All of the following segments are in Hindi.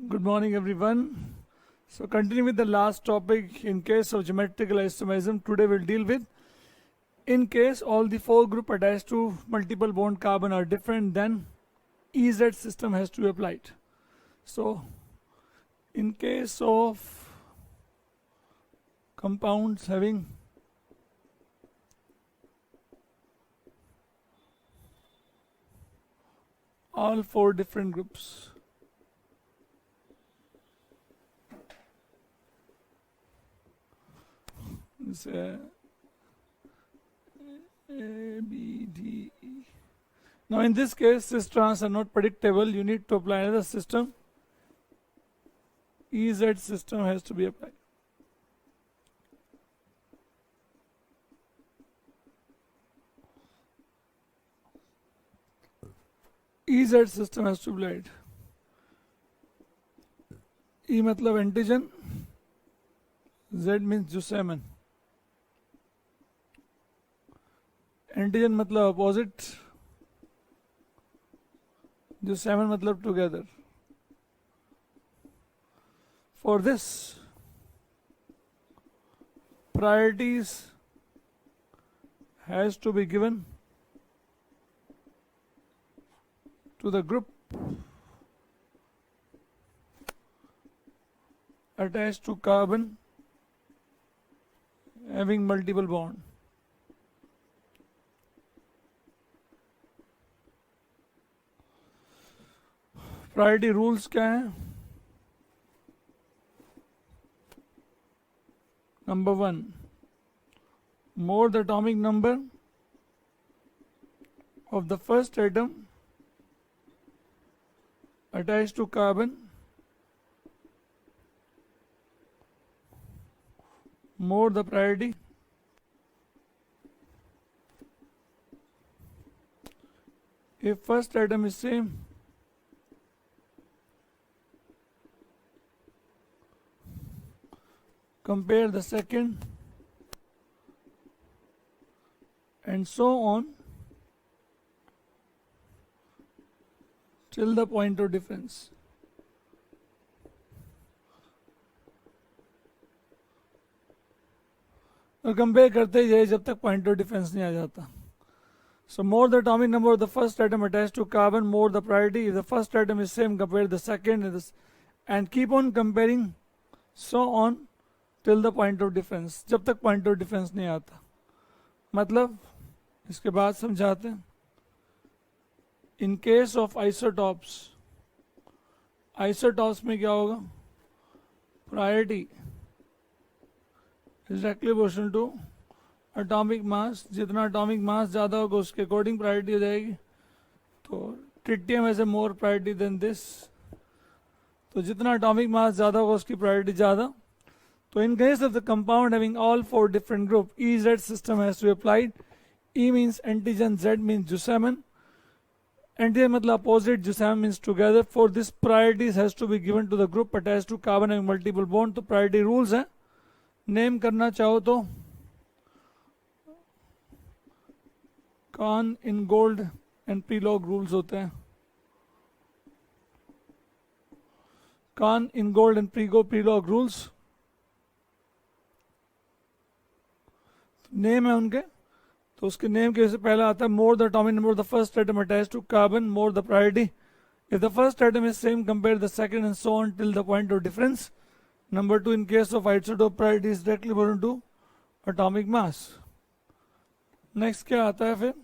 Good morning, everyone. So, continuing with the last topic, in case of geometrical isomerism, today we'll deal with in case all the four group attached to multiple bond carbon are different, then EZ system has to be applied. So, in case of compounds having all four different groups, say A, B, D, E. Now in this case, cis trans are not predictable. You need to apply another system. EZ system has to be applied. EZ system has to be applied. E मतलब एंटीजन, Z means जुसैमन. एंटीजन मतलब अपोजिट, जुसैमन मतलब together. For this, priorities has to be given to the group attached to carbon having multiple bond. Priority rules क्या हैं? Number 1, more the atomic number of the first atom attached to carbon, more the priority. If first atom is same, compare the second, and so on till the point of difference. और कंपेयर करते ही जब तक पॉइंट ऑफ डिफरेंस नहीं आ जाता. So more the atomic number of the first atom attached to carbon, more the priority. If the first atom is same, compare the second, and keep on comparing, so on till the point of difference. जब तक point of difference नहीं आता. मतलब इसके बाद समझाते हैं. In case of isotopes, isotopes में क्या होगा? Priority is directly proportional to atomic mass. जितना atomic mass ज़्यादा होगा उसके अकॉर्डिंग प्रायोरिटी हो जाएगी. तो tritium has a more priority than this. तो जितना atomic mass ज़्यादा होगा उसकी प्रायोरिटी ज़्यादा. So in case of the compound having all four different groups, EZ system has to be applied. E means antigen, Z means jusamen. Antigen मतलब opposite, jusamen means together. For this, priorities has to be given to the group attached to carbon having multiple bond. तो priority rules हैं. नेम करना चाहो तो Kahn, Ingold and Prelog rules होते हैं. Kahn, Ingold and Prelog rules. Name है उनके. तो उसके नेम के से पहला आता है more the atomic number of the first atom attached to carbon, more the priority. If the first atom is same, compare the second and so on till the point of difference. Number 2, in case of isotope, priority is directly proportional to atomic mass. Next क्या आता है फिर?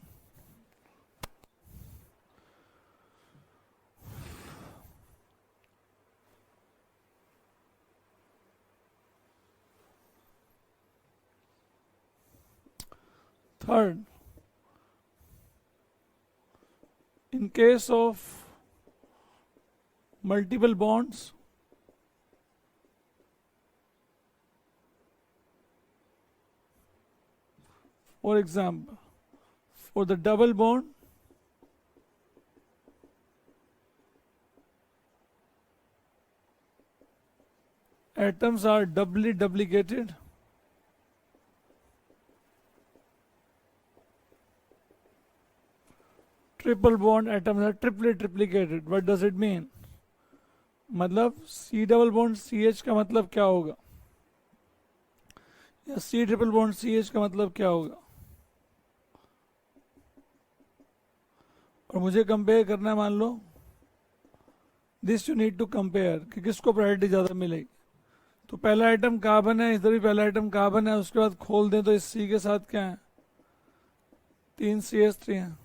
Third, in case of multiple bonds, for example, for the double bond, atoms are doubly duplicated. Triple bond atoms are triply triplicated. What does it mean? मतलब C double bond C H का मतलब क्या होगा, या C triple bond C H का मतलब क्या होगा। और मुझे कंपेयर करना है, मान लो this you need to compare कि किसको प्रायोरिटी ज़्यादा मिलेगी। तो पहला आइटम कार्बन है, इधर भी पहला आइटम कार्बन है, उसके बाद खोल दें तो इस सी के साथ क्या है, 3 CH3 है।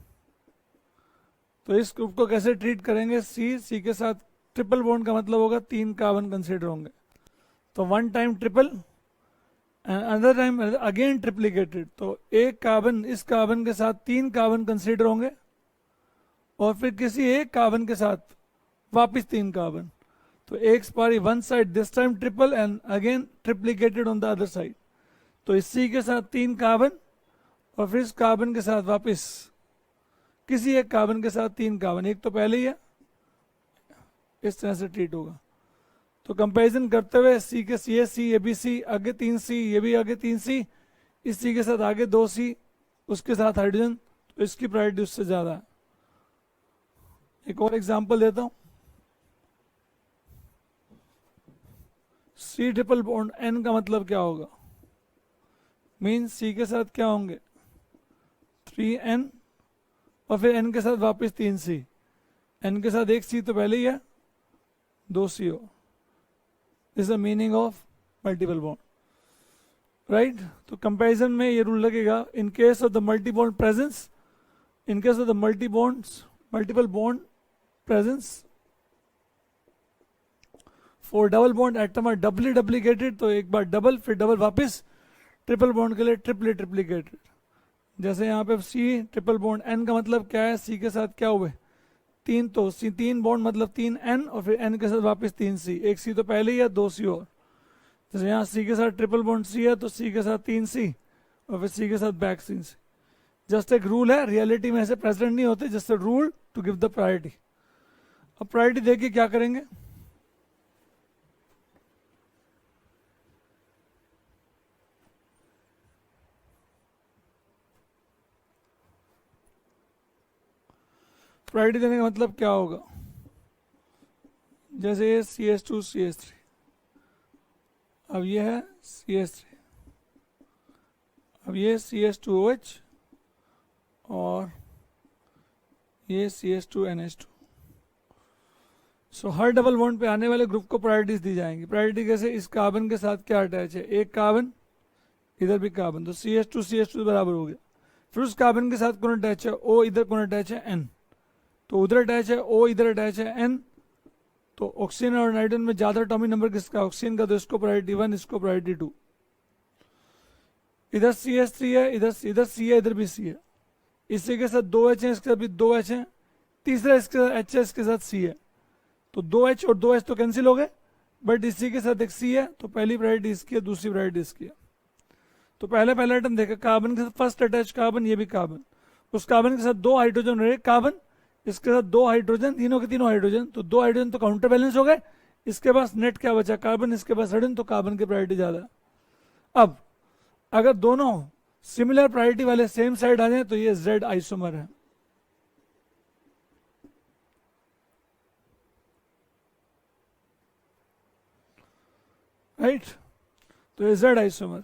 तो इस ग्रुप को कैसे ट्रीट करेंगे, सी के साथ ट्रिपल बॉन्ड का मतलब होगा 3 कार्बन कंसिडर होंगे। तो 1 time triple and another time again triplicated, तो एक कार्बन इस कार्बन के साथ 3 कार्बन कंसिडर होंगे, और फिर किसी एक कार्बन के साथ वापस 3 कार्बन। तो एक पारी one side this time triple and again triplicated on the other side. तो इस सी के साथ 3 कार्बन और फिर इस कार्बन के साथ वापस किसी एक कार्बन के साथ 3 कार्बन, एक तो पहले ही है, इस तरह से ट्रीट होगा। तो कंपैरिजन करते हुए सी के सी सी ये भी सी, आगे 3 C, ये भी आगे 3 C, इस सी के साथ आगे 2 C, उसके साथ हाइड्रोजन, तो इसकी प्रायोरिटी उससे ज़्यादा है। एक और एग्जांपल देता हूं, सी ट्रिपल बॉन्ड एन का मतलब क्या होगा, मीन सी के साथ क्या होंगे 3N और फिर N के साथ वापस 3C, N के साथ एक C तो पहले ही है, 2CO। This is the meaning of multiple bond, right. तो कंपैरिजन में ये रूल लगेगा, in case of the multi bond presence, in case of the multiple bond presence for double bond atom are doubly duplicated, तो एक बार डबल फिर डबल वापस, ट्रिपल बॉन्ड के लिए ट्रिप्लीकेटेड। जैसे यहाँ पे सी ट्रिपल बॉन्ड एन का मतलब क्या है, सी के साथ क्या हुए 3, तो सी 3 बॉन्ड मतलब 3N और फिर N के साथ वापस 3C, एक C तो पहले ही है, 2C और। जैसे यहाँ C के साथ ट्रिपल बॉन्ड C है तो C के साथ 3C और फिर C के साथ बैक 3C। जस्ट एक रूल है, रियलिटी में ऐसे प्रेसिडेंट नहीं होते, just rule to give the priority. अब प्रायोरिटी देखिए क्या करेंगे, प्रायोरिटी देने का मतलब क्या होगा, जैसे ये CH2 CH3, अब ये है CH3, अब ये CH2OH और ये CH2 NH2। सो हर डबल बॉन्ड पे आने वाले ग्रुप को प्रायोरिटीज दी जाएंगी। प्रायोरिटी कैसे, इस कार्बन के साथ क्या अटैच है, एक कार्बन, इधर भी कार्बन, तो CH2 CH2 बराबर हो गया। फिर उस कार्बन के साथ कौन अटैच है, O, इधर कौन अटैच है N, तो उधर अटैच है O, इधर अटैच है N। तो ऑक्सीजन और नाइट्रोजन में ज्यादा एटॉमिक नंबर किसका, ऑक्सीजन का, तो इसको प्रायोरिटी 1, इसको प्रायोरिटी 2। इधर CH3 है, इधर C है, इधर भी C है, इसी के साथ 2H है, इसके साथ भी 2H है, तीसरा इसके साथ H है, इसके साथ C है, तो 2H और 2H तो कैंसिल हो गए, बट इसी के साथ एक C है, तो पहली प्रायोरिटी इसकी है, दूसरी प्रायोरिटी इसकी है। तो पहला आइटम देखा, कार्बन के साथ फर्स्ट अटैच कार्बन, ये भी कार्बन, उस कार्बन के साथ 2 हाइड्रोजन और 1 कार्बन, इसके साथ 2 हाइड्रोजन, तीनों के तीनों हाइड्रोजन, तो 2 हाइड्रोजन तो काउंटर बैलेंस हो गए, इसके पास नेट क्या बचा कार्बन, इसके पास हाइड्रोजन, तो कार्बन की प्रायोरिटी ज्यादा। अब अगर दोनों सिमिलर प्रायोरिटी वाले सेम साइड आ जाए तो ये Z आइसोमर है, राइट। तो ये Z आइसोमर।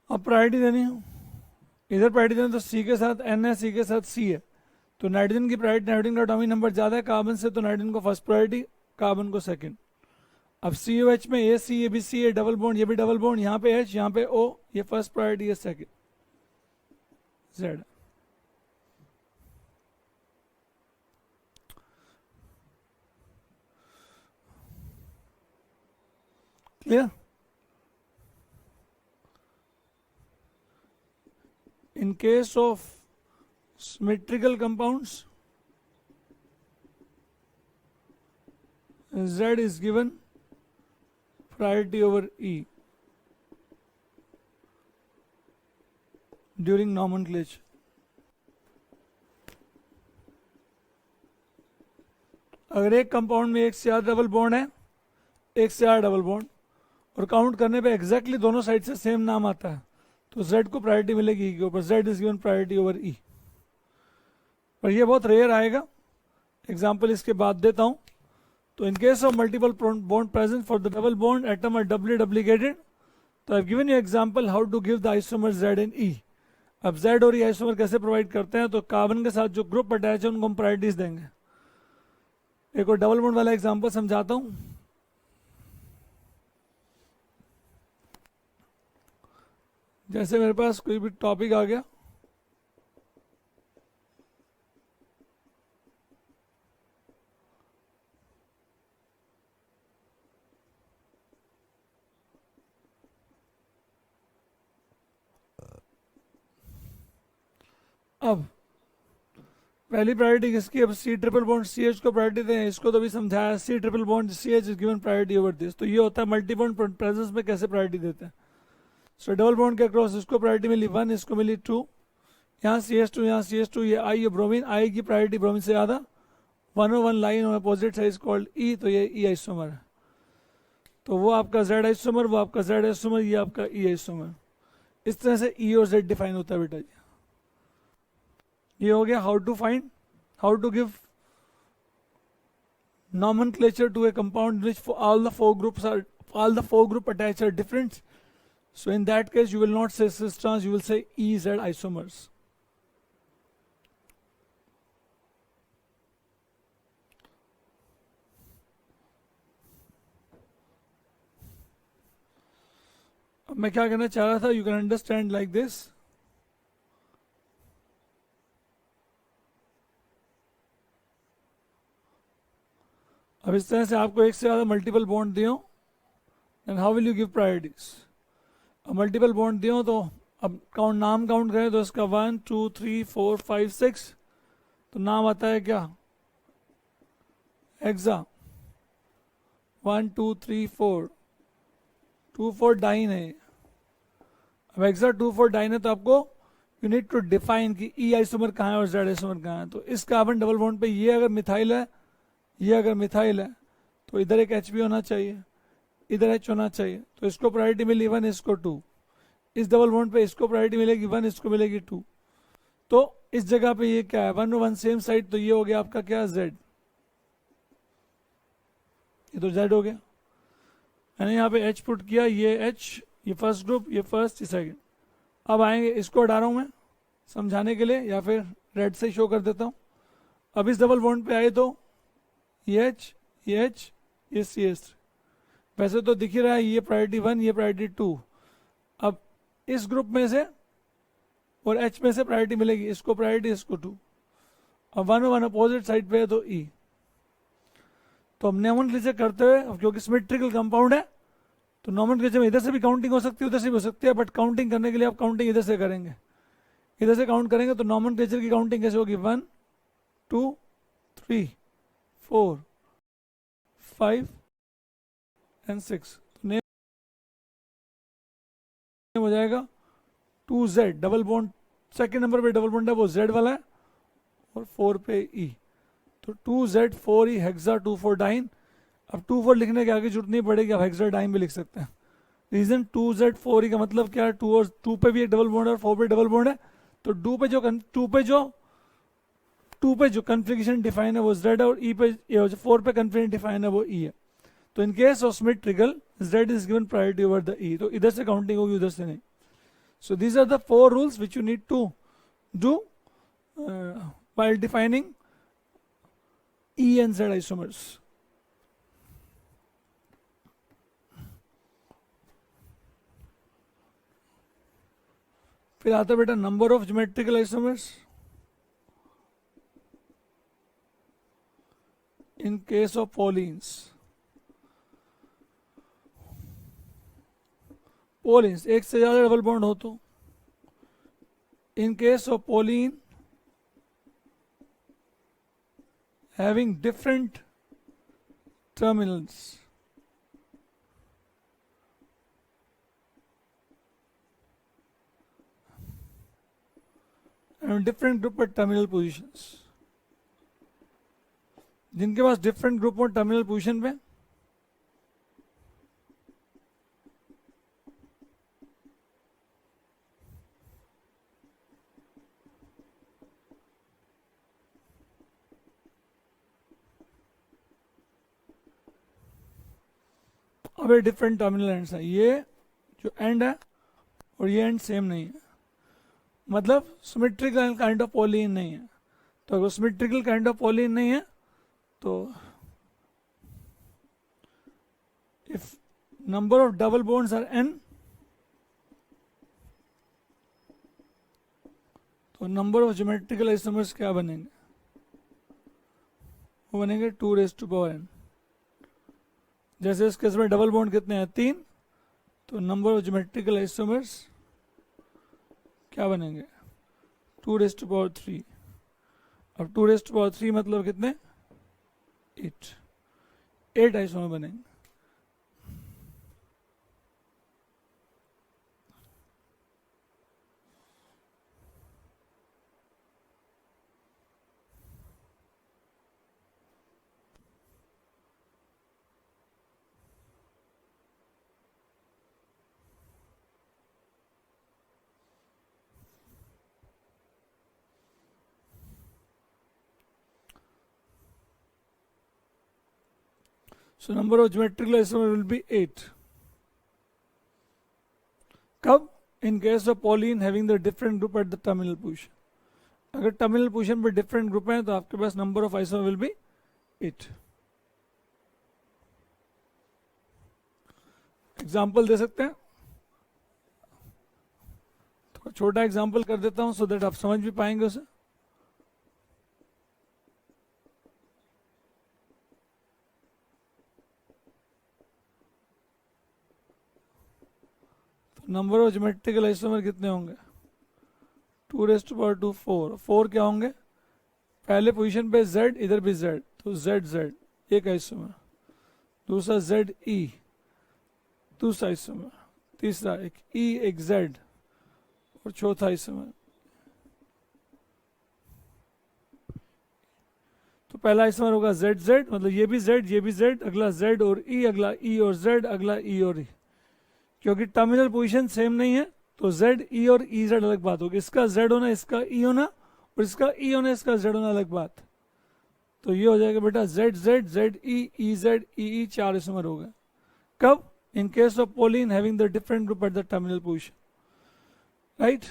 अब प्रायोरिटी देनी है, इधर प्रायोरिटी देनी, तो C के साथ N है, C के साथ C है, तो नाइट्रोजन की प्रायोरिटी, नाइट्रोजन का एटॉमिक नंबर ज्यादा है कार्बन से, तो नाइट्रोजन को फर्स्ट प्रायोरिटी, कार्बन को सेकंड। अब COH में ये C, ये भी C, ये डबल बॉन्ड, ये भी डबल बॉन्ड, यहाँ पे H, यहाँ पे O, ये फर्स्ट प्रायोरिटी, ये second, Z। Clear. In case of symmetrical compounds, Z is given priority over E during nomenclature. अगर एक कंपाउंड में एक से ज्यादा डबल बॉन्ड है, एक से ज्यादा डबल बॉन्ड, और काउंट करने पे एग्जैक्टली दोनों साइड से सेम नाम आता है, तो Z को प्रायोरिटी मिलेगी E के ऊपर, Z is given priority over E। पर ये बहुत रेयर आएगा, एग्जाम्पल इसके बाद देता हूं। तो in case of multiple bond present for the double bond atom are doubly duplicated, तो I have given you example how to give the isomer Z and E। अब Z और E आइसोमर कैसे प्रोवाइड करते हैं, तो कार्बन के साथ जो ग्रुप अटैच है उनको हम प्रायोरिटीज देंगे। एक और डबल बॉन्ड वाला एग्जांपल समझाता हूं। जैसे मेरे पास कोई भी टॉपिक आ गया, अब पहली प्रायोरिटी किसकी, अब C ट्रिपल बॉन्ड CH को प्रायोरिटी दें, इसको तो भी समझाया, C triple bond CH is given priority over this. तो ये होता है मल्टी बॉन्ड प्रेजेंस में कैसे प्रायोरिटी देते हैं। सो डबल बॉन्ड के अक्रॉस इसको प्रायोरिटी मिली 1, इसको मिली 2, यहाँ CH2, यहाँ CH2, ये I, ये ब्रोमीन, I की प्रायोरिटी ब्रोमीन से ज़्यादा, 101 line on opposite side called E, तो ये E आइसोमर है। तो वो आपका Z आइसोमर, वो आपका Z आइसोमर, ये आपका E आइसोमर। इस तरह से E और Z डिफाइन होता है बेटा जी। ये हो गया how to find, how to give nomenclature to a compound which for all the four group attached are different. So in that case you will not say cis trans, you will say EZ isomers. अब मैं क्या कहना चाह रहा था, you can understand like this. अब इस तरह से आपको एक से ज़्यादा मल्टीपल बॉन्ड दियो, and how will you give priorities. अब मल्टीपल बॉन्ड दियो तो अब नाम काउंट करें तो इसका 1 2 3 4 5 6, तो नाम आता है क्या, हेक्सा। 1 2 3 4 2 4 डाइन है। अब हेक्सा 2 4 डाइन है, तो आपको यू नीड टू डिफाइन कि E आइसोमर कहाँ है और Z आइसोमर कहाँ है। तो इस कार्बन डबल बॉन्ड पे ये अगर मिथाइल है, ये अगर मिथाइल है, तो इधर एक H भी होना चाहिए, इधर H होना चाहिए, तो इसको प्रायोरिटी मिली 1, इसको 2। इस डबल बॉन्ड पे इसको प्रायोरिटी मिलेगी 1, इसको मिलेगी 2। तो इस जगह पे ये क्या है, 1 1 सेम साइड, तो ये हो गया आपका क्या, Z। ये तो Z हो गया। मैंने यहाँ पे H पुट किया, ये H, ये फर्स्ट ग्रुप, ये फर्स्ट, ये सेकेंड। अब आएंगे, इसको हटा रहा हूँ मैं समझाने के लिए, या फिर रेड से शो कर देता हूँ। अब इस डबल बॉन्ड पे आए तो ये H, ये H, ये CH3। वैसे तो दिख ही रहा है ये प्रायोरिटी 1, ये प्रायोरिटी 2। अब इस ग्रुप में से और H में से प्रायोरिटी मिलेगी, इसको प्रायोरिटी, इसको 2। अब 1 1 अपोजिट साइड पे है तो E। तो हम नॉमेनक्लेचर करते हुए, अब क्योंकि सिमेट्रिकल कंपाउंड है तो नॉमेनक्लेचर में इधर से भी काउंटिंग हो सकती है, उधर से भी हो सकती है, बट काउंटिंग करने के लिए आप काउंटिंग इधर से करेंगे। इधर से काउंट करेंगे तो नॉमेनक्लेचर की काउंटिंग कैसे होगी, 1 2 3 4 5 एंड 6। तो नेम हो जाएगा 2Z, double bond second number पे डबल बॉन्ड है वो Z वाला है, और 4 पे E, तो 2Z 4E हेक्सा 2 4 डाइन। अब 2 4 लिखने की आगे जरूरत नहीं पड़ेगी, आप हेक्सा डाइन भी लिख सकते हैं। रीजन 2Z 4E का मतलब क्या है, 2 और 2 पे भी एक डबल बॉन्ड है और 4 पे डबल बॉन्ड है, तो 2 पे जो कन्फिगरेशन डिफाइन है वो Z है, और E पे 4 पे कन्फिगरेशन डिफाइन है वो E है। तो in case of symmetrical Z is given priority over the E, तो इधर से काउंटिंग होगी, उधर से नहीं। So these are the 4 rules which you need to do while defining E and Z isomers. फिर आता बेटा number of geometrical isomers in case of polyenes. Polyenes एक से ज्यादा डबल बॉन्ड हो तो, in case of polyene having different terminals, and different group at terminal positions, जिनके पास डिफरेंट ग्रुप हो टर्मिनल पोजीशन पे, अब ये डिफरेंट टर्मिनल एंड्स है, ये जो एंड है और ये एंड सेम नहीं है, मतलब सिमेट्रिकल काइंड ऑफ पॉलीन नहीं है। तो अगर सिमेट्रिकल काइंड ऑफ पॉलीन नहीं है तो if number of double bonds are n, तो नंबर ऑफ ज्योमेट्रिकल आइसोमर्स क्या बनेंगे, वो बनेंगे 2n। जैसे इस केस में डबल बॉन्ड कितने हैं 3, तो नंबर ऑफ ज्योमेट्रिकल आइसोमर्स क्या बनेंगे 2^3। अब 2^3 मतलब कितने 8 आइसोमर बनेंगे। So number of geometrical isomer will be 8. कब? In case of polyene having the different group at the terminal position. अगर टर्मिनल पोजीशन पे डिफरेंट ग्रुप हैं तो आपके पास number of isomer will be 8। Example दे सकते हैं, थोड़ा छोटा एग्जाम्पल कर देता हूं सो दैट आप समझ भी पाएंगे उसे। नंबर ऑफ ज्योमेट्रिकल आइसोमर कितने होंगे 2^2 4 क्या होंगे, पहले पोजीशन पे z, इधर भी z, तो z एक आइसोमर, दूसरा ZE दूसरा आइसोमर, तीसरा एक E एक Z और चौथा आइसोमर। तो पहला आइसोमर होगा ZZ, मतलब ये भी Z ये भी Z, अगला Z और E, अगला E और Z, अगला E और E। क्योंकि टर्मिनल पोजीशन सेम नहीं है तो Z E और E Z अलग बात होगी, इसका Z होना इसका E होना और इसका E होना इसका Z होना अलग बात। तो ये हो जाएगा बेटा ZZ ZE EZ EE 4 isomer हो गए। कब? इन case of pollen having the different group at the terminal position, right.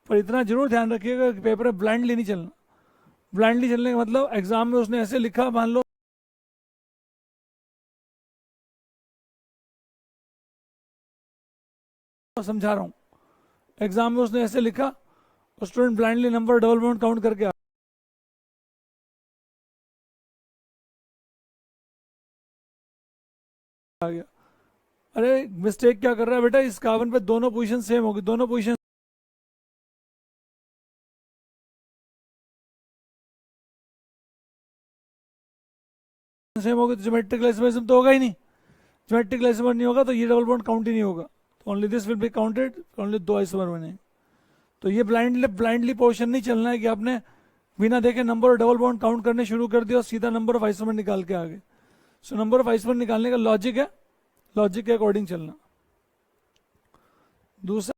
पर इतना जरूर ध्यान रखिएगा कि पेपर में ब्लाइंडली नहीं चलना। ब्लाइंडली चलने का मतलब एग्जाम में उसने ऐसे लिखा, मान लो समझा रहा हूं, एग्जाम में उसने ऐसे लिखा और student blindly number double bond count करके आ गया। अरे मिस्टेक क्या कर रहा है बेटा, इस कार्बन पे दोनों पोजीशन सेम होगी, दोनों पोजीशन सेम होगी तो ज्योमेट्रिकल आइसोमरिज्म तो होगा ही नहीं। ज्योमेट्रिकल आइसोमर नहीं होगा तो ये डबल बॉन्ड काउंट ही नहीं होगा, तो only this will be counted, only 2 isomer बने। तो ये ब्लाइंडली पोजीशन नहीं चलना है कि आपने बिना देखे नंबर और डबल बॉन्ड काउंट करने शुरू कर दिया और सीधा नंबर ऑफ आइसोमर निकाल के आ गए। सो नंबर ऑफ आइसोमर निकालने का लॉजिक है, लॉजिक के अकॉर्डिंग चलना। दूसरा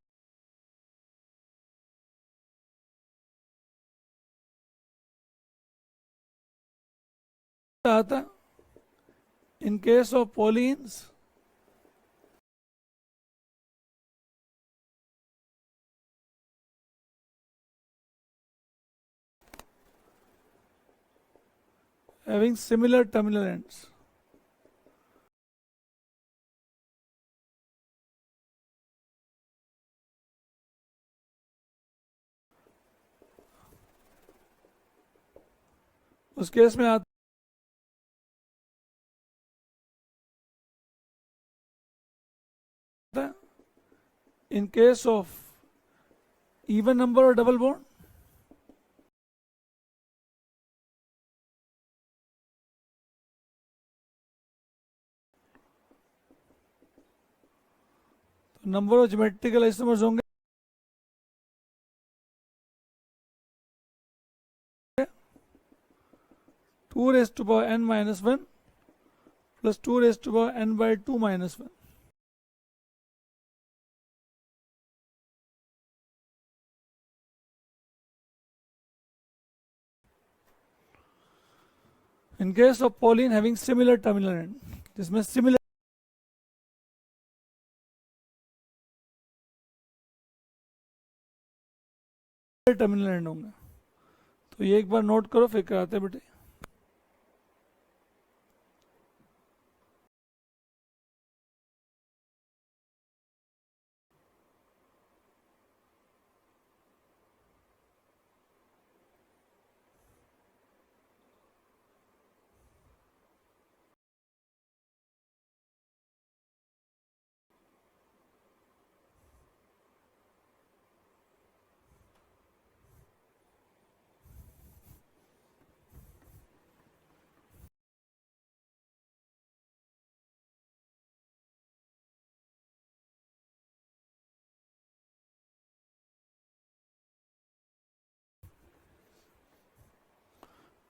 आता in case of polyenes having similar terminal ends. उस केस में आता है in case of even number और डबल बॉन्ड, तो नंबर ऑफ ज्योमेट्रिकल आइसोमर्स होंगे 2 raised to power n minus 1 plus 2 raised to power n by 2 minus 1. In case of Pauline having similar terminal end, जिसमें similar टर्मिनल एंड होंगे, तो ये एक बार नोट करो, फिर कराते हैं बेटे.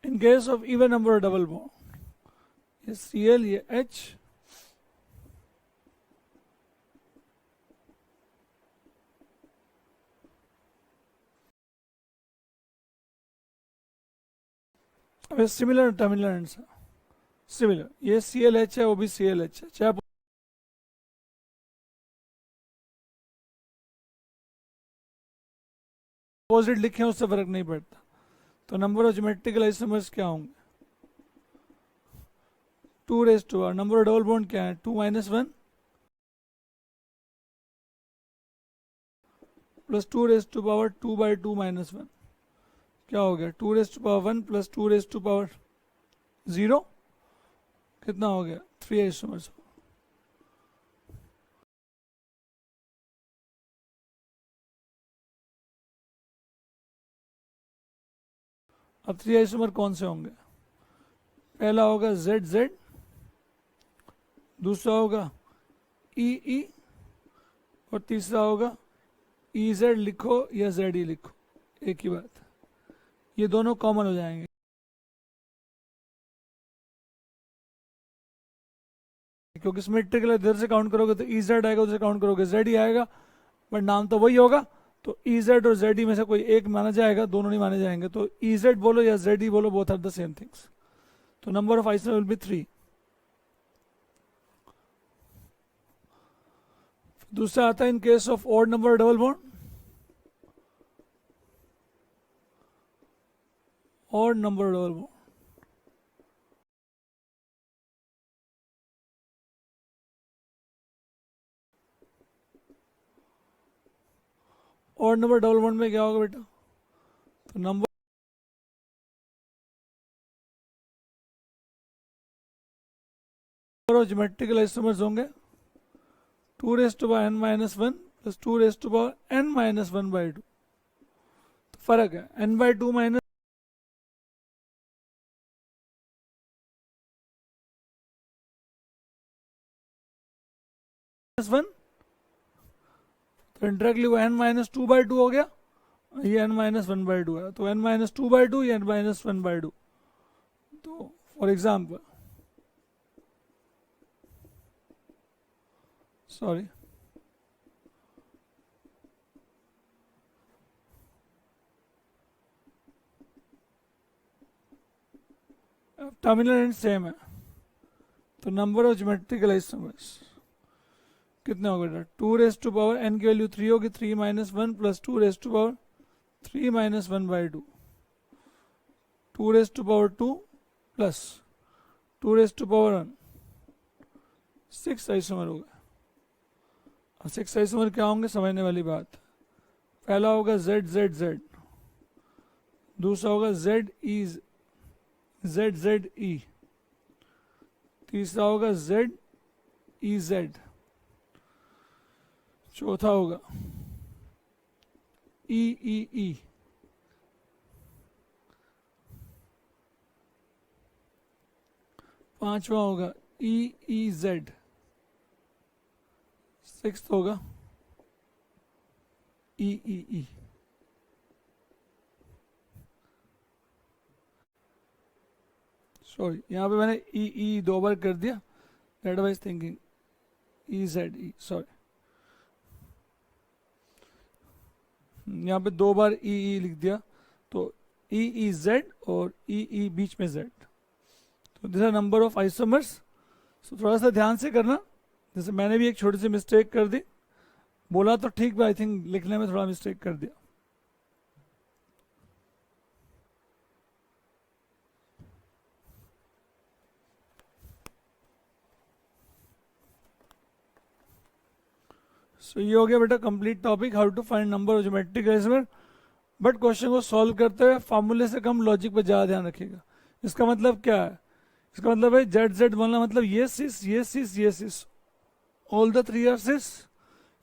In case of even number double bond, ये Cl, ये H, अब सिमिलर टर्मिनल एंड्स है, सिमिलर, ये ClH है, वो भी ClH है, चाहे अपोजिट लिखें उससे फर्क नहीं पड़ता. तो नंबर ऑफ ज्योमेट्रिकल आइसोमर्स क्या होंगे? 2 raised to power, number of double bond क्या है? 2 minus 1 plus 2 raised to power 2 by 2 minus 1, क्या हो गया? 2 raised to power 1 plus 2 raised to power 0, कितना हो गया? 3 आइसोमर्स. अब 3 आइसोमर कौन से होंगे? पहला होगा ZZ, दूसरा होगा EE और तीसरा होगा EZ. लिखो या ZE लिखो, एक ही बात, ये दोनों कॉमन हो जाएंगे. क्योंकि सिमेट्रिकल इधर से काउंट करोगे तो EZ आएगा, उधर से काउंट करोगे ZE आएगा, बट नाम तो वही होगा. तो EZ और ZE में से कोई एक माना जाएगा, दोनों नहीं माने जाएंगे. तो EZ बोलो या ZE बोलो, both are the same things. तो number of isomer will be 3. दूसरा आता है in case of odd number double bond. Odd number double bond, odd number double bond में क्या होगा बेटा? तो नंबर ऑफ ज्योमेट्रिकल आइसोमर्स होंगे 2 raised to power n minus 1 plus 2 raised to power n minus 1 by 2. तो फर्क है, n by 2 minus 1, तो इंटरेक्टली वो n minus 2 by 2 हो गया, ये n minus 1 by 2 है. तो n minus 2 by 2, ये n minus 1 by 2. तो for example, sorry, terminal and same है, तो नंबर ऑफ ज्योमेट्रिकल आइसोमर्स कितने हो गए? 2 raised to power n की वैल्यू 3 होगी, 3 minus 1 plus 2 raised to power 3 minus 1 by 2, 2 raised to power 2 plus 2 raised to power 1, 6 isomer हो गए. अब 6 आइसोमर क्या होंगे? समझने वाली बात. पहला होगा ZZZ, दूसरा होगा ZZE, तीसरा होगा ZEZ, चौथा होगा EEE, पांचवा होगा EEZ, सिक्स्थ होगा EEE. सॉरी यहाँ पे मैंने ई दो बार कर दिया, that was thinking EZ, sorry यहाँ पे दो बार ई लिख दिया, तो EEZ और ई बीच में Z, तो this are number of isomers. So थोड़ा सा ध्यान से करना, जैसे मैंने भी एक छोटी सी मिस्टेक कर दी, बोला तो ठीक है, आई थिंक लिखने में थोड़ा मिस्टेक कर दिया। सो ये हो गया बेटा complete topic, how to find number of geometric isomer. But question को सॉल्व करते हुए फॉर्मूले से कम लॉजिक पर ज़्यादा ध्यान रखिएगा। इसका मतलब क्या है? इसका मतलब है Z बोलना मतलब ये सिस ऑल द थ्री आर सिस।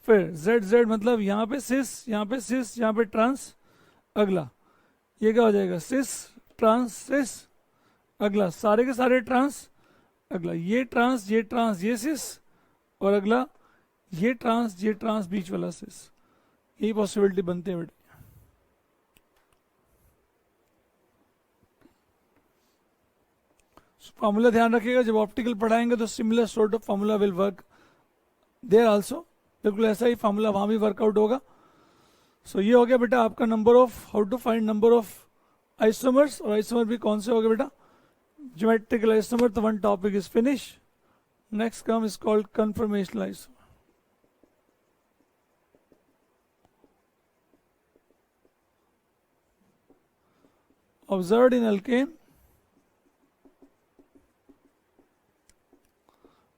फिर Z मतलब यहाँ पे सिस, यहाँ पे सिस, यहाँ पे ट्रांस। अगला ये क्या हो जाएगा? सिस ट्रांस सिस। अगला सारे के सारे ट्रांस। अगला ये ट्रांस ये ट्रांस ये सिस। और अगला ये ट्रांस बीच वाला सिस। यही पॉसिबिलिटी बनते हैं बेटा। फॉर्मूला ध्यान रखिएगा, जब ऑप्टिकल पढ़ाएंगे तो similar sort of formula will work there also, बिल्कुल ऐसा ही फॉर्मूला वहां भी वर्कआउट होगा। सो ये हो गया बेटा आपका number of, how to find number of isomers. और आइसोमर भी कौन से हो गए बेटा? Geometrical isomer. तो one topic is finish. Next come is called conformational isomer. Observed in alkane,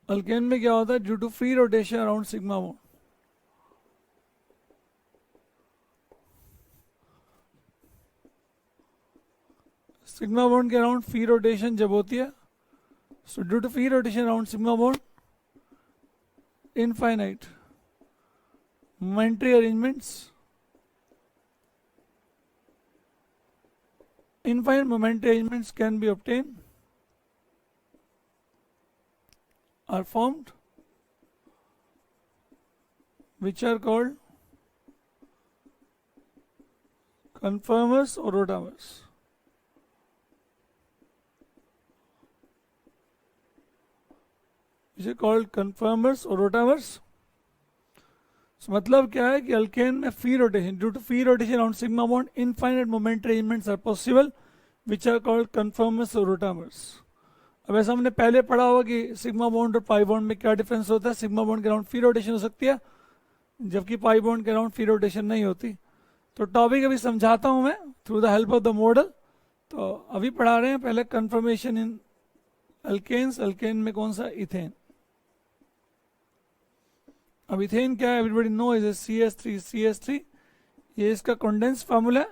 alkane में क्या होता है? Due to free rotation around sigma bond, sigma bond के अराउंड फ्री रोटेशन जब होती है, so due to free rotation around sigma bond, infinite momentary arrangements, infinite momentary arrangements can be obtained, are formed, which are called conformers or rotamers. Which are called conformers or rotamers. So, मतलब क्या है कि अल्केन में free rotation, due to free rotation on sigma bond infinite momentary arrangements are possible which are called conformers और रोटामर्स। अब ऐसा हमने पहले पढ़ा होगा कि सिग्मा बॉन्ड और पाई बॉन्ड में क्या डिफरेंस होता है। सिग्मा बॉन्ड के अराउंड फ्री रोटेशन हो सकती है, जबकि पाई बॉन्ड के अराउंड फ्री रोटेशन नहीं होती। तो टॉपिक अभी समझाता हूं मैं through the help of the model. तो अभी पढ़ा रहे हैं पहले कन्फर्मेशन इन अल्केन्स। अल्केन में कौन सा? इथेन। अब इथेन क्या है? Everybody know is CH3। ये इसका कंडेंस फार्मूला है।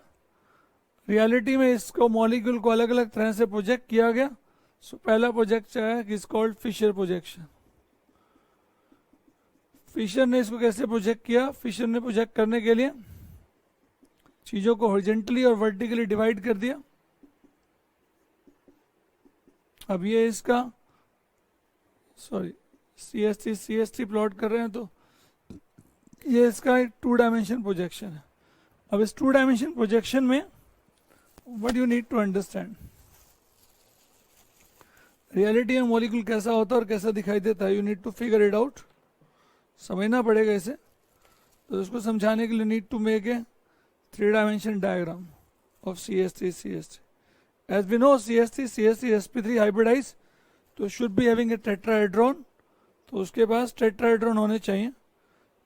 रियलिटी में इसको मॉलिक्यूल को अलग अलग तरह से प्रोजेक्ट किया गया। सो पहला प्रोजेक्ट है कि is called Fischer projection. Fischer ने इसको कैसे प्रोजेक्ट किया? फिशर ने प्रोजेक्ट करने के लिए चीजों को हॉरिजॉन्टली और वर्टिकली डिवाइड कर दिया। अब ये इसका सॉरी CH3 प्लॉट कर रहे हैं, तो ये इसका एक 2 डायमेंशन प्रोजेक्शन है। अब इस 2 डायमेंशन प्रोजेक्शन में what you need to understand, reality में मॉलिक्यूल कैसा होता है और कैसा दिखाई देता है। You need to figure it out, समझना पड़ेगा इसे। तो इसको समझाने के लिए need to make a 3 dimension diagram of CH3। As we know CH3 sp3 hybridise, तो should be having a tetrahedron. तो उसके पास टेट्राहेड्रॉन होने चाहिए,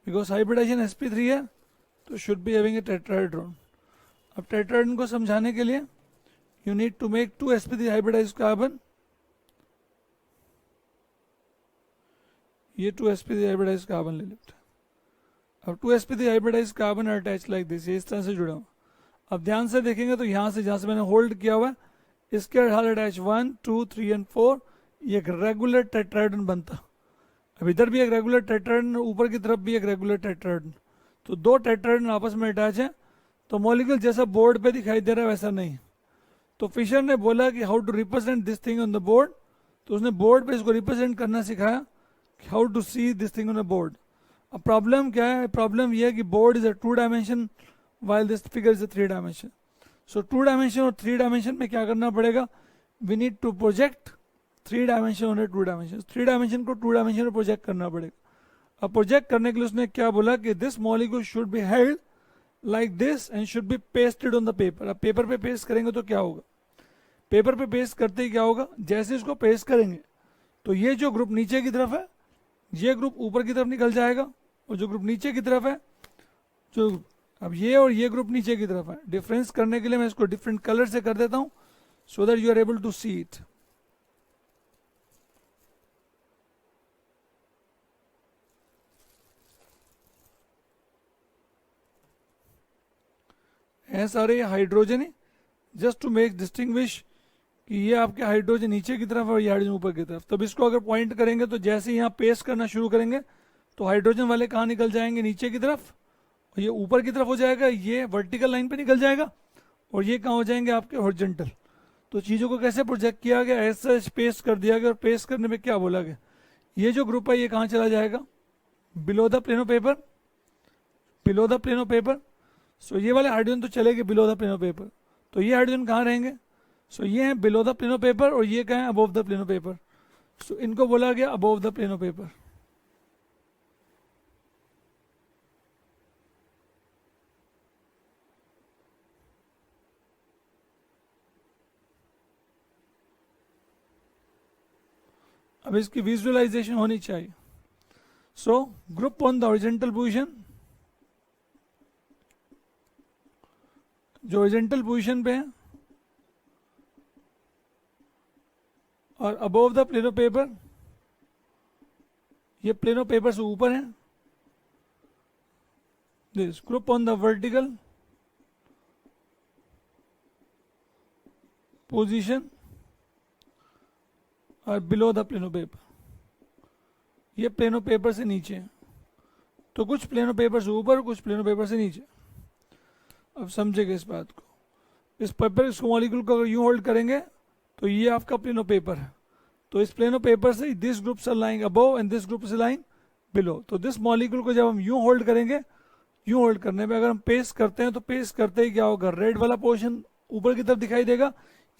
बिकॉज हाइब्रिडाइजेशन sp3 है, तो should be having a tetrahedron. अब टेट्राहेड्रॉन को समझाने के लिए you need to make 2 sp3 hybridise carbon. ये 2 sp3 हाइब्रिडाइज कार्बन ले लेते हैं। अब 2 sp3 hybridise carbon attach like this, ये इस तरह से जुड़ा हुआ। अब ध्यान से देखेंगे तो यहां से जहां से मैंने होल्ड किया हुआ है, इसके हाल अटैच 1 2 3 एंड 4, ये एक रेगुलर टेट्राहेड्रॉन बनता। अब इधर भी एक रेगुलर टेट्राहेड्रॉन, ऊपर की तरफ भी एक रेगुलर टेट्राहेड्रॉन, तो 2 टेट्राहेड्रॉन आपस में अटैच है। तो मॉलिक्यूल जैसा बोर्ड पे दिखाई दे रहा है वैसा नहीं। तो फिशर ने बोला कि how to represent this thing on the board, तो उसने बोर्ड पे इसको रिप्रेजेंट करना सिखाया, how to see this thing on the board. अब प्रॉब्लम क्या है? प्रॉब्लम यह है कि board is a 2 dimension while this figure is a 3 dimension. So 2 dimension और 3 डायमेंशन में क्या करना पड़ेगा? We need to project 3 dimension और 2 डायमेंशन। 3 डायमेंशन को 2 डायमेंशन में प्रोजेक्ट करना पड़ेगा। अब प्रोजेक्ट करने के लिए उसने क्या बोला कि this molecule should be held like this and should be pasted on the paper. अब पेपर पे पेस्ट करेंगे तो क्या होगा, पेपर पे पेस्ट करते ही क्या होगा, जैसे इसको पेस्ट करेंगे तो ये जो ग्रुप नीचे की तरफ है ये ग्रुप ऊपर की तरफ निकल जाएगा, और जो ग्रुप नीचे की तरफ है जो अब ये और ये ग्रुप नीचे की तरफ है। डिफरेंस करने के लिए मैं इसको डिफरेंट कलर से कर देता हूं so that you are able to see it. है सारे हाइड्रोजन है, जस्ट टू मेक डिस्टिंग्विश कि ये आपके हाइड्रोजन नीचे की तरफ है और ये हाइड्रोजन ऊपर की तरफ। तब इसको अगर पॉइंट करेंगे तो जैसे यहाँ पेस्ट करना शुरू करेंगे तो हाइड्रोजन वाले कहाँ निकल जाएंगे, नीचे की तरफ, और ये ऊपर की तरफ हो जाएगा, ये वर्टिकल लाइन पे निकल जाएगा, और ये कहाँ हो जाएंगे आपके हॉरिजॉन्टल। तो चीज़ों को कैसे प्रोजेक्ट किया गया, ऐसा पेस्ट कर दिया गया, और पेस्ट करने में क्या बोला गया, ये जो ग्रुप है ये कहाँ चला जाएगा, below the plane of paper, below the plane of paper. So ये वाले हाइड्रोजन तो चलेंगे below the plane of paper, तो ये हाइड्रोजन कहाँ रहेंगे, सो ये हैं below the plane of paper, और ये कहाँ है above the plane of paper. So इनको बोला गया above the plane of paper. अब इसकी विजुअलाइजेशन होनी चाहिए। So group on the horizontal position, जो हॉरिजॉन्टल पोजीशन पे है और above the plane of paper, ये प्लेन ऑफ पेपर से ऊपर है। This group on the vertical position और below the plane of paper, ये प्लेन ऑफ पेपर से नीचे है। तो कुछ प्लेन ऑफ पेपर से ऊपर, कुछ प्लेन ऑफ पेपर से नीचे। अब समझेगा इस बात को, इस पेपर इस मॉलिक्यूल को अगर यूं होल्ड करेंगे तो ये आपका प्लेन ऑफ पेपर है, तो इस प्लेन ऑफ पेपर से this group are lying above and this group is lying below. तो दिस मॉलिक्यूल को जब हम यूं होल्ड करेंगे, यूं होल्ड करने पे अगर हम पेस्ट करते हैं तो पेस्ट करते ही क्या होगा, रेड वाला पोर्शन ऊपर की तरफ दिखाई देगा,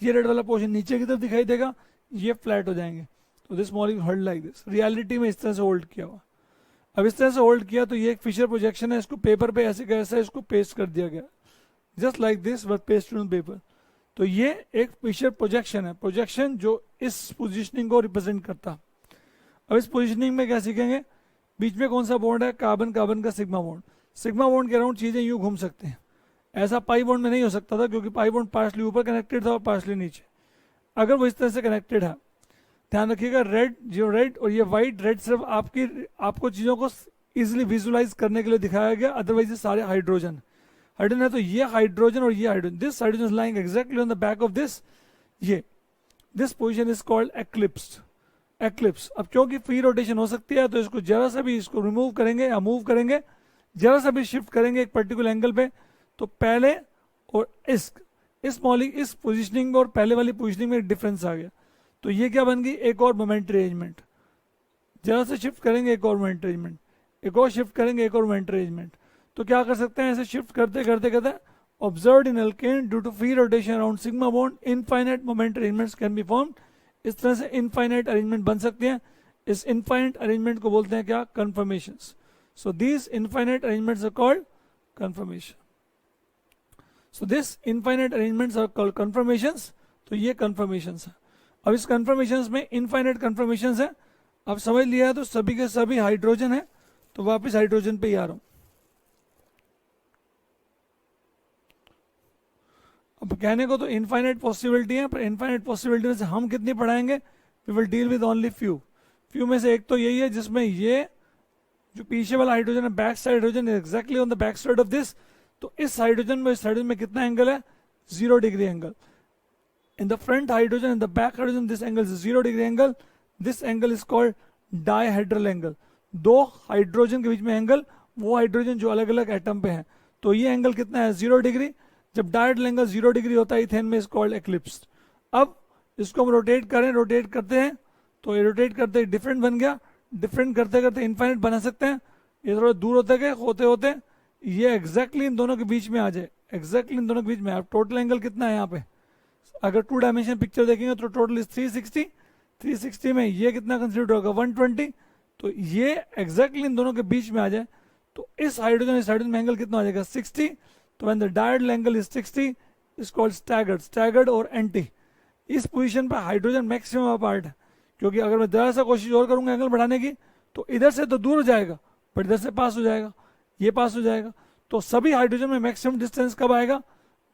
ये रेड वाला पोर्शन नीचे की तरफ दिखाई देगा, ये फ्लैट हो जाएंगे। तो this molecule hold like this, reality में इस तरह से होल्ड किया हुआ। अब इस तरह से होल्ड किया तो ये एक फिशर प्रोजेक्शन है, इसको पेपर पे ऐसे कैसे इसको पेस्ट कर दिया गया, just like this but paste on paper. तो ये एक फिशर प्रोजेक्शन है, प्रोजेक्शन जो इस पोजीशनिंग को रिप्रेजेंट करता। अब इस पोजीशनिंग में क्या सीखेंगे, बीच में कौन सा बॉन्ड है, कार्बन कार्बन का सिग्मा बॉन्ड। सिग्मा बॉन्ड के अराउंड चीजें यूं घूम सकते हैं, ऐसा पाई बॉन्ड में नहीं हो सकता था क्योंकि पाई बॉन्ड पार्शली ऊपर कनेक्टेड था और पार्शली नीचे। अगर वो इस तरह से कनेक्टेड है, ध्यान रखिएगा, रेड जो रेड और ये व्हाइट, रेड सिर्फ आपको चीजों को इजिली विजुलाइज करने के लिए दिखाया गया, अदरवाइज ये सारे हाइड्रोजन है। तो ये हाइड्रोजन और ये hydrogen, this hydrogen is lying exactly on the back of this, ये this position is called eclipsed. Eclipse. अब क्योंकि फ्री रोटेशन हो सकती है तो इसको जरा सा भी इसको रिमूव करेंगे या मूव करेंगे, जरा सा भी शिफ्ट करेंगे एक पर्टिकुलर एंगल पे, तो पहले और इस पोजीशनिंग और पहले वाली पोजीशनिंग में एक डिफरेंस आ गया। तो ये क्या बन गई, एक और मोमेंटरी अरेंजमेंट। जरा से शिफ्ट करेंगे एक और मोमेंटरी अरेंजमेंट, एक और शिफ्ट करेंगे एक और मोमेंटरी अरेंजमेंट। तो क्या कर सकते हैं, ऐसे शिफ्ट करते करते करते observed in alkane due to free rotation around sigma bond infinite moment arrangements can be formed. इस तरह से इनफाइनाइट अरेंजमेंट बन सकते हैं। इस इनफाइनाइट अरेंजमेंट को बोलते हैं क्या, conformations. So these infinite arrangements are called conformation. So this infinite arrangements are called conformations. तो ये कन्फर्मेशंस है। अब इस कन्फर्मेशंस में इनफाइनाइट कन्फर्मेशंस है, अब समझ लिया है तो सभी के सभी हाइड्रोजन है। तो वापस हाइड्रोजन पे ही आ रहा हूं। अब कहने को तो इनफाइनाइट पॉसिबिलिटी है, पर इनफाइनाइट पॉसिबिलिटी में से हम कितनी पढ़ाएंगे, we will deal with only few में से एक तो यही है जिसमें ये जो पीछे वाला हाइड्रोजन है, back side hydrogen exactly on the back side of this. तो इस हाइड्रोजन में इस हाइड्रोजन में कितना एंगल है, 0 degree angle. In the front hydrogen and the back hydrogen, this angle is 0 degree angle. This angle is called dihedral angle. दो हाइड्रोजन के बीच में एंगल, वो हाइड्रोजन जो अलग अलग एटम पे हैं, तो ये एंगल कितना है, 0 डिग्री। जब डायहेड्रल एंगल 0 डिग्री होता है इथेन में, इज कॉल्ड एक्लिप्स। अब इसको हम रोटेट करें, रोटेट करते हैं तो ये रोटेट करते डिफरेंट बन गया, डिफरेंट करते करते इनफाइनाइट बना सकते हैं। ये थोड़ा दूर होते होते ये एग्जैक्टली इन दोनों के बीच में आ जाए, एग्जैक्टली इन दोनों के बीच में। अब टोटल एंगल कितना है यहाँ पे, अगर 2 डायमेंशन पिक्चर देखेंगे तो टोटल इज 360, 360 में ये कितना कंसिडर होगा 120, तो ये एग्जैक्टली इन दोनों के बीच में आ जाए तो इस हाइड्रोजन में एंगल कितना हो जाएगा 60, तो when the direct angle is 60 is called staggered और एंटी। इस पोजीशन पर हाइड्रोजन मैक्सिमम अपार्ट है, क्योंकि अगर मैं जरा सा कोशिश और करूंगा एंगल बढ़ाने की तो इधर से तो दूर हो जाएगा बट इधर से पास हो जाएगा, ये पास हो जाएगा। तो सभी हाइड्रोजन में मैक्सिमम डिस्टेंस कब आएगा,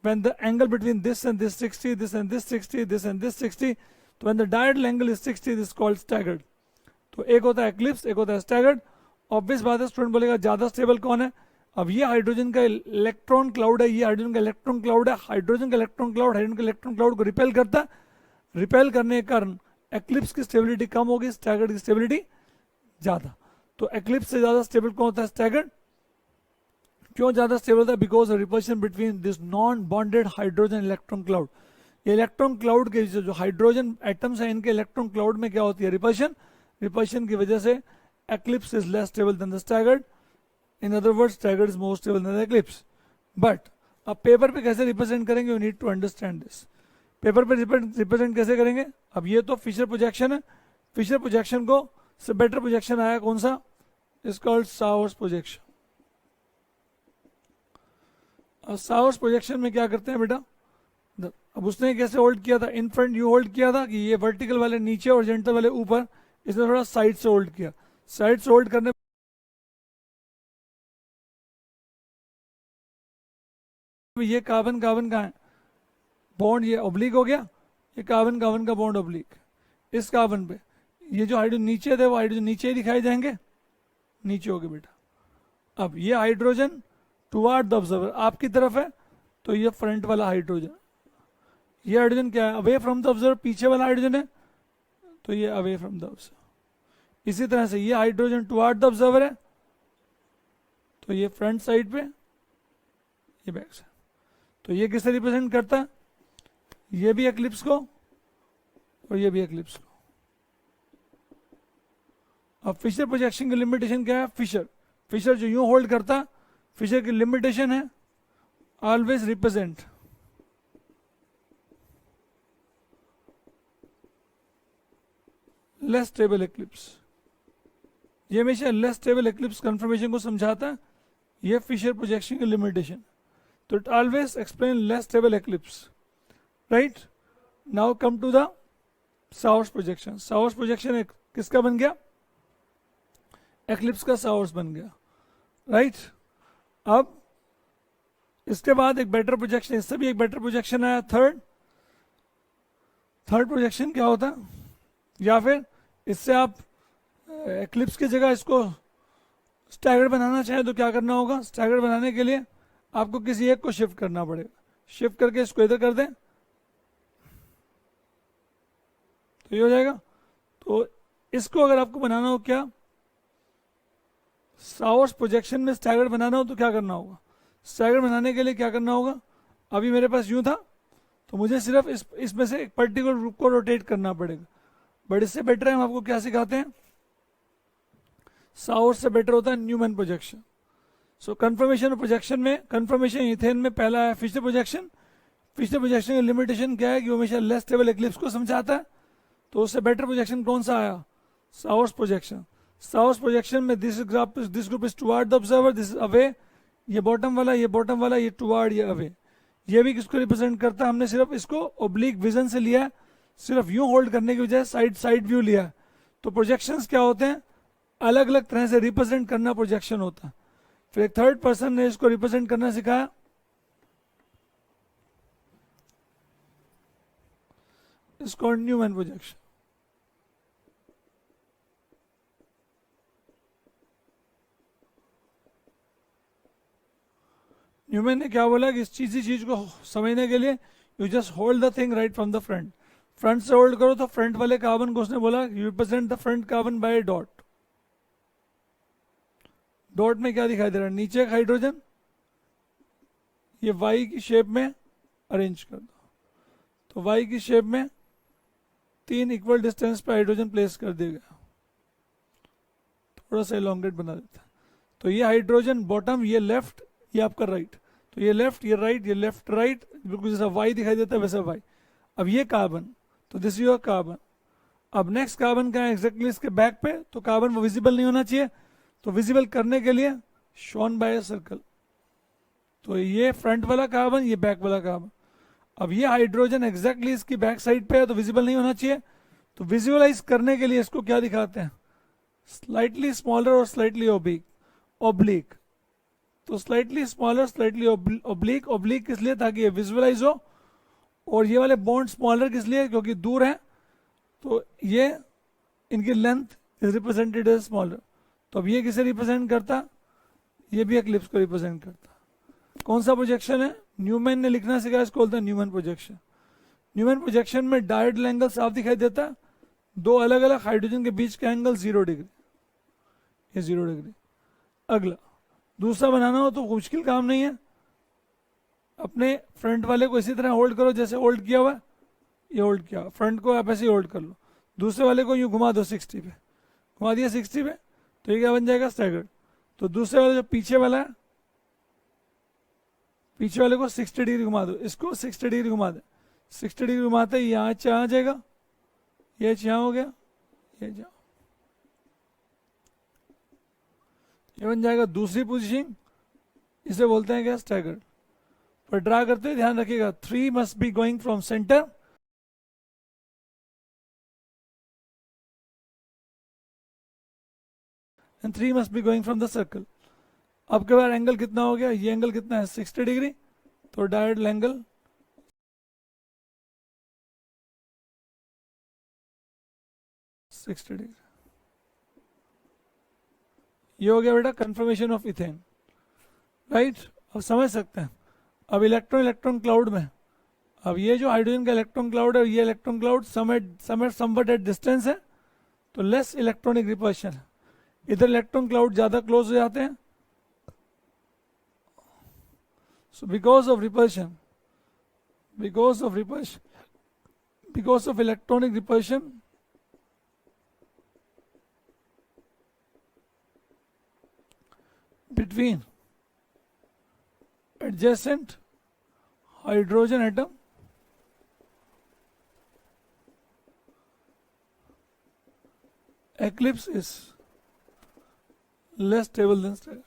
when the angle between this and this 60, this and this 60, this and this 60, तो when the diagonal angle is 60 this is called staggered। तो एक होता है एक्लिप्स, एक होता है स्टैगर्ड। ऑब्वियस बात है, स्टूडेंट बोलेगा ज्यादा स्टेबल कौन है। अब ये हाइड्रोजन का इलेक्ट्रॉन क्लाउड है, ये हाइड्रोजन का इलेक्ट्रॉन क्लाउड है। हाइड्रोजन का इलेक्ट्रॉन क्लाउड हाइड्रोजन के इलेक्ट्रॉन क्लाउड को रिपेल करता है, रिपेल करने के कारण एक्लिप्स की स्टेबिलिटी कम होगी, स्टैगर्ड की स्टेबिलिटी ज्यादा। तो एक्लिप्स से ज्यादा स्टेबल कौन होता है, स्टैगर्ड। क्यों ज्यादा स्टेबल होता है, because repulsion between this non bonded hydrogen electron cloud. ये इलेक्ट्रॉन क्लाउड के जो हाइड्रोजन एटम्स हैं इनके इलेक्ट्रॉन क्लाउड में क्या होती है, रिपल्शन। रिपल्शन की वजह से eclipse is less stable than the staggered. In other words staggered is more stable than the eclipse. But अब पेपर पे कैसे रिप्रेजेंट करेंगे, you need to understand this. Paper पे रिप्रेजेंट कैसे करेंगे, अब ये तो फिशर प्रोजेक्शन है। फिशर प्रोजेक्शन को से बेटर प्रोजेक्शन आया कौन सा, is called sawhorse projection. Sawhorse projection में क्या करते हैं बेटा, अब उसने कैसे होल्ड किया था, इन फ्रंट यू होल्ड किया था कि ये वर्टिकल वाले नीचे और जेंटल वाले ऊपर, इसने थोड़ा साइड से होल्ड किया। साइड से होल्ड करने ये कार्बन कार्बन का है बॉन्ड, ये ऑब्लिक हो गया, ये कार्बन कार्बन का बॉन्ड ऑब्लिक। इस कार्बन पे ये जो हाइड्रोजन नीचे थे वो हाइड्रोजन नीचे ही दिखाए जाएंगे, नीचे हो गए बेटा। अब ये हाइड्रोजन टुवार्ड द ऑब्जर्वर आपकी तरफ है, तो ये फ्रंट वाला हाइड्रोजन, ये हाइड्रोजन क्या है, अवे फ्रॉम द ऑब्जर्वर, पीछे वाला हाइड्रोजन है, तो ये अवे फ्रॉम द ऑब्जर्वर। इसी तरह से ये हाइड्रोजन टुवार्ड द ऑब्जर्वर है, तो ये फ्रंट साइड पे, ये बैक साइड। तो ये किसे रिप्रेजेंट करता है, ये भी एक्लिप्स को और ये भी एक्लिप्स को। अब फिशर प्रोजेक्शन की लिमिटेशन क्या है, फिशर जो यूं होल्ड करता है, फिशर की लिमिटेशन है always represent less stable eclipse. ये हमेशा लेस स्टेबल एक्लिप्स कंफर्मेशन को समझाता है, ये फिशर प्रोजेक्शन की लिमिटेशन। तो it always explain less stable eclipse, right. Now come to the sawhorse projection. Sawhorse projection किसका बन गया, एक्लिप्स का सावर्स बन गया, राइट। अब इसके बाद एक बेटर प्रोजेक्शन, इससे भी एक बेटर प्रोजेक्शन आया, थर्ड प्रोजेक्शन क्या होता है, या फिर इससे आप एक्लिप्स की जगह इसको स्टैगर्ड बनाना चाहें तो क्या करना होगा, स्टैगर्ड बनाने के लिए आपको किसी एक को शिफ्ट करना पड़ेगा। शिफ्ट करके इसको इधर कर दें तो ये हो जाएगा। तो इसको अगर आपको बनाना हो क्या, सावर्स प्रोजेक्शन में स्टैगर्ड बनाना हो तो क्या करना होगा, स्टैगर्ड बनाने के लिए क्या करना होगा, अभी मेरे पास यूं था तो मुझे सिर्फ इसमें से एक पर्टिकुलर ग्रुप को रोटेट करना पड़ेगा। बट इससे बेटर है, हम आपको क्या सिखाते हैं, सावर्स से बेटर होता है न्यूमैन प्रोजेक्शन। सो कन्फर्मेशन और प्रोजेक्शन में, कन्फर्मेशन इथेन में पहला है फिशर प्रोजेक्शन। फिशर प्रोजेक्शन की लिमिटेशन क्या है कि वो हमेशा लेस स्टेबल एक्लिप्स को समझाता है, तो उससे बेटर प्रोजेक्शन कौन सा आया, सावर्स प्रोजेक्शन। सावर्स प्रोजेक्शन में this group is toward the observer, this is away, ये बॉटम वाला, ये बॉटम वाला, ये टुवार्ड, ये अवे। ये भी किसको रिप्रेजेंट करता है, हमने सिर्फ इसको ओब्लिक विजन से लिया है, सिर्फ यूं होल्ड करने की वजह साइड व्यू लिया है। तो प्रोजेक्शंस क्या होते हैं, अलग अलग तरह से रिप्रेजेंट करना प्रोजेक्शन होता है। फिर एक थर्ड पर्सन ने इसको रिप्रेजेंट करना सिखाया, इसको न्यूमैन प्रोजेक्शन। न्यूमैन ने क्या बोला कि इस चीज को समझने के लिए you just hold the thing right from the front, front से होल्ड करो तो फ्रंट वाले कार्बन को उसने बोला you represent the front carbon bye dot. Dot में क्या दिखाई दे रहा है, नीचे एक हाइड्रोजन, ये वाई की शेप में अरेंज कर दो, तो वाई की शेप में 3 इक्वल डिस्टेंस पे हाइड्रोजन प्लेस कर दिया गया, थोड़ा सा एलोंगेट बना देता है। तो ये हाइड्रोजन बॉटम, ये लेफ्ट, ये आपका राइट, तो ये लेफ्ट, ये राइट, ये लेफ्ट राइट, बिल्कुल जैसा वाई दिखाई देता है वैसा वाई। अब ये कार्बन, तो दिस योर कार्बन। अब नेक्स्ट कार्बन का है एग्जैक्टली इसके बैक पे, तो कार्बन वो विजिबल नहीं होना चाहिए, तो विजिबल करने के लिए शोन बाय ए सर्कल। तो ये फ्रंट वाला कार्बन, ये बैक वाला कार्बन। अब ये हाइड्रोजन एग्जैक्टली इसकी बैक साइड पे है, तो विजिबल नहीं होना चाहिए, तो विजुअलाइज करने के लिए इसको क्या दिखाते हैं, स्लाइटली स्मॉलर और स्लाइटली ओब्लिक। तो slightly smaller, slightly oblique. Oblique किस लिए, ताकि ये विजुअलाइज हो। और ये वाले बॉन्ड स्मॉलर किस लिए, क्योंकि दूर है, तो ये इनकी length is represented as smaller. तो अब ये किसे रिप्रेजेंट करता, ये भी एक्लिप्स को रिप्रेजेंट करता। कौन सा प्रोजेक्शन है, न्यूमैन ने लिखना सिखाया, इसको बोलते हैं न्यूमैन प्रोजेक्शन। न्यूमैन प्रोजेक्शन में डायरेक्ट एंगल साफ दिखाई देता है, दो अलग अलग हाइड्रोजन के बीच का एंगल 0 डिग्री, ये 0 डिग्री। अगला दूसरा बनाना हो तो मुश्किल काम नहीं है, अपने फ्रंट वाले को इसी तरह होल्ड करो जैसे होल्ड किया हुआ है, ये होल्ड किया, फ्रंट को आप ऐसे ही होल्ड कर लो। दूसरे वाले को यूं घुमा दो 60 पे, घुमा दिया 60 पे, तो ये क्या बन जाएगा, स्टैगर्ड। तो दूसरे वाले जो पीछे वाला है, पीछे वाले को 60 डिग्री घुमा दो, इसको 60 डिग्री घुमा दे, 60 डिग्री घुमाते ही यहाँ आ जाएगा, ये यहाँ हो गया, ये जाओ, ये बन जाएगा दूसरी पोजीशन, इसे बोलते हैं क्या, स्टैगर्ड। पर ड्रा करते ध्यान रखिएगा 3 must be going from centre, and 3 must be going from the circle. अब के बाद एंगल कितना हो गया, ये एंगल कितना है, 60 डिग्री, तो डायरेक्ट एंगल 60 डिग्री। ये हो गया बेटा कंफर्मेशन ऑफ इथेन, राइट। अब समझ सकते हैं। अब इलेक्ट्रॉन इलेक्ट्रॉन क्लाउड में, अब ये जो हाइड्रोजन का इलेक्ट्रॉन क्लाउड है, ये electron cloud somewhat at distance है, तो लेस इलेक्ट्रॉनिक रिपल्शन है। इधर इलेक्ट्रॉन क्लाउड ज्यादा क्लोज हो जाते हैं, so because of electronic repulsion, between adjacent hydrogen atom, eclipse is less stable than stagger.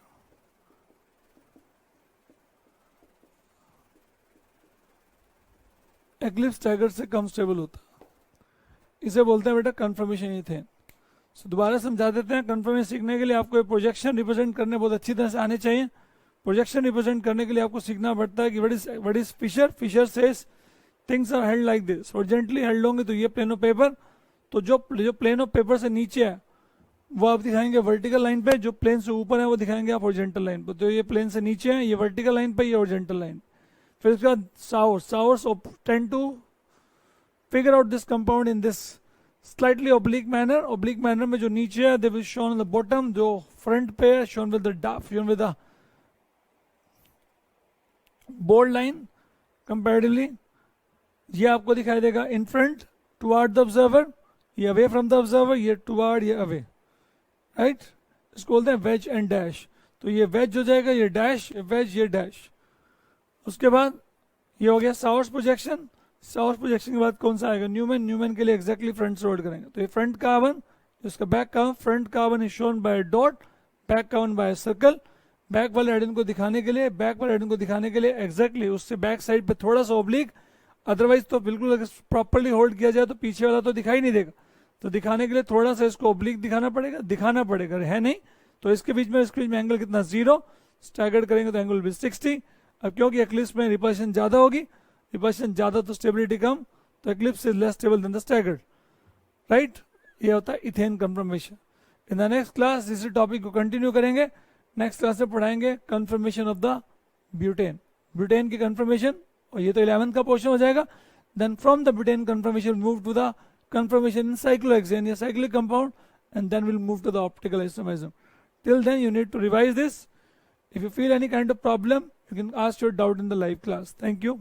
Eclipse stagger से कम स्टेबल होता, इसे बोलते हैं बेटा कंफर्मेशन इथेन। सो दोबारा समझा देते हैं। कंफर्मेशन सीखने के लिए आपको प्रोजेक्शन रिप्रेजेंट करने बहुत अच्छी तरह से आने चाहिए। प्रोजेक्शन रिप्रेजेंट करने के लिए आपको सीखना पड़ता है कि what is Fischer says things are held like this, horizontally held होंगे तो ये प्लेन ऑफ पेपर, तो जो प्लेन ऑफ पेपर से नीचे है वो आप दिखाएंगे वर्टिकल लाइन पे, जो प्लेन से ऊपर है वो दिखाएंगे आप हॉरिजॉन्टल लाइन पे। तो ये प्लेन से नीचे है, ये वर्टिकल लाइन पे, ये हॉरिजॉन्टल लाइन। फिर उसके बाद sawhorse tend to figure out this compound in this slightly oblique manner. Oblique manner में जो नीचे है they will shown on the bottom, जो फ्रंट पे है shown with the bold line comparatively. ये आपको दिखाई देगा in front toward the observer, ये अवे फ्रॉम द ऑब्जर्वर, ये टुवर्ड, ये अवे, राइट। इसको बोलते हैं वेज एंड डैश। तो ये वेज हो जाएगा, ये डैश, ये वेज, ये डैश। उसके बाद ये हो गया सावर्स प्रोजेक्शन। सावर्स प्रोजेक्शन के बाद कौन सा आएगा, न्यूमैन। न्यूमैन के लिए एग्जैक्टली फ्रंट से रोड करेंगे। तो ये फ्रंट कार्बन, इसका back carbon, front carbon is shown by dot, back carbon by circle. Back वाले हाइड्रोजन को दिखाने के लिए, बैक वाले हाइड्रोजन को दिखाने के लिए एग्जैक्टली उससे बैक साइड पे थोड़ा सा ओब्लिक, अदरवाइज तो बिल्कुल अगर प्रॉपरली होल्ड किया जाए तो पीछे वाला तो दिखाई नहीं देगा। तो दिखाने के लिए थोड़ा सा इसको ओब्लिक दिखाना पड़ेगा, है नहीं। तो इसके बीच में एंगल कितना, 0। स्टैगर्ड करेंगे तो एंगल विल बी 60। अब क्योंकि एक्लिप्स में रिपल्शन ज्यादा होगी, रिपल्शन ज्यादा तो स्टेबिलिटी कम, तो eclipsed is less stable than the staggered, right. ये होता है ethane conformation. In the next class इसी टॉपिक को कंटिन्यू करेंगे। नेक्स्ट क्लास में पढ़ाएंगे conformation of the butane, butane की कंफर्मेशन, और ये तो 11th का पोर्शन हो जाएगा। Then from the butane conformation move to the conformation in cyclohexane या cyclic compound, and then we'll move to the optical isomerism. Till then you need to revise this. If you feel any kind of problem, you can ask your doubt in the live class. Thank you.